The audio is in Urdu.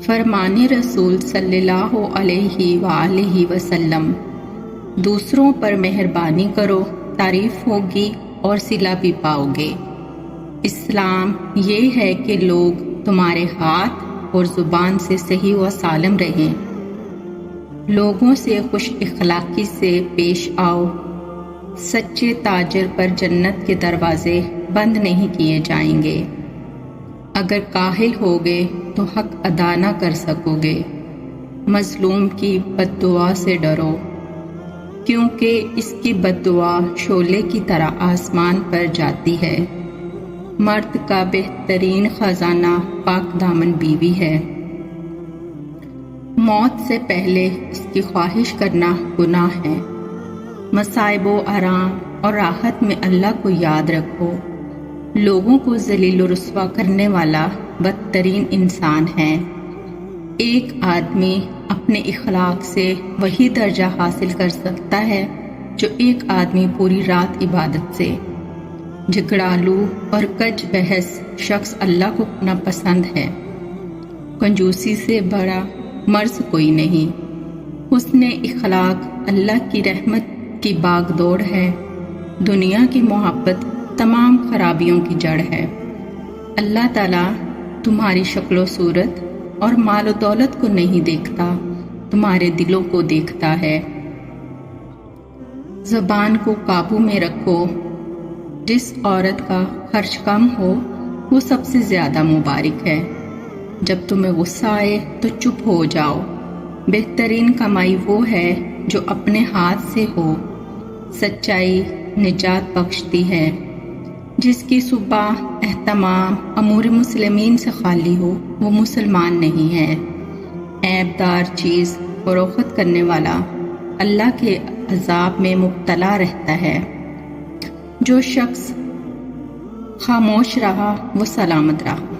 فرمان رسول صلی اللہ علیہ وآلہ وسلم، دوسروں پر مہربانی کرو، تعریف ہوگی اور صلہ بھی پاؤ گے۔ اسلام یہ ہے کہ لوگ تمہارے ہاتھ اور زبان سے صحیح و سالم رہیں، لوگوں سے خوش اخلاقی سے پیش آؤ، سچے تاجر پر جنت کے دروازے بند نہیں کیے جائیں گے۔ اگر کاہل ہوگے تو حق ادا نہ کر سکو گے، مظلوم کی بد دعا سے ڈرو، کیونکہ اس کی بد دعا شعلے کی طرح آسمان پر جاتی ہے۔ مرد کا بہترین خزانہ پاک دامن بیوی ہے۔ موت سے پہلے اس کی خواہش کرنا گناہ ہے۔ مصائب و آرام اور راحت میں اللہ کو یاد رکھو۔ لوگوں کو ذلیل و رسوا کرنے والا بدترین انسان ہے۔ ایک آدمی اپنے اخلاق سے وہی درجہ حاصل کر سکتا ہے جو ایک آدمی پوری رات عبادت سے۔ جھگڑالو اور کج بحث شخص اللہ کو ناپسند ہے۔ کنجوسی سے بڑا مرض کوئی نہیں۔ حسن اخلاق اللہ کی رحمت کی باغ دوڑ ہے۔ دنیا کی محبت تمام خرابیوں کی جڑ ہے۔ اللہ تعالیٰ تمہاری شکل و صورت اور مال و دولت کو نہیں دیکھتا، تمہارے دلوں کو دیکھتا ہے۔ زبان کو قابو میں رکھو۔ جس عورت کا خرچ کم ہو وہ سب سے زیادہ مبارک ہے۔ جب تمہیں غصہ آئے تو چپ ہو جاؤ۔ بہترین کمائی وہ ہے جو اپنے ہاتھ سے ہو۔ سچائی نجات بخشتی ہے۔ جس کی صبح اہتمام امور مسلمین سے خالی ہو وہ مسلمان نہیں ہے۔ عیب دار چیز فروخت کرنے والا اللہ کے عذاب میں مبتلا رہتا ہے۔ جو شخص خاموش رہا وہ سلامت رہا۔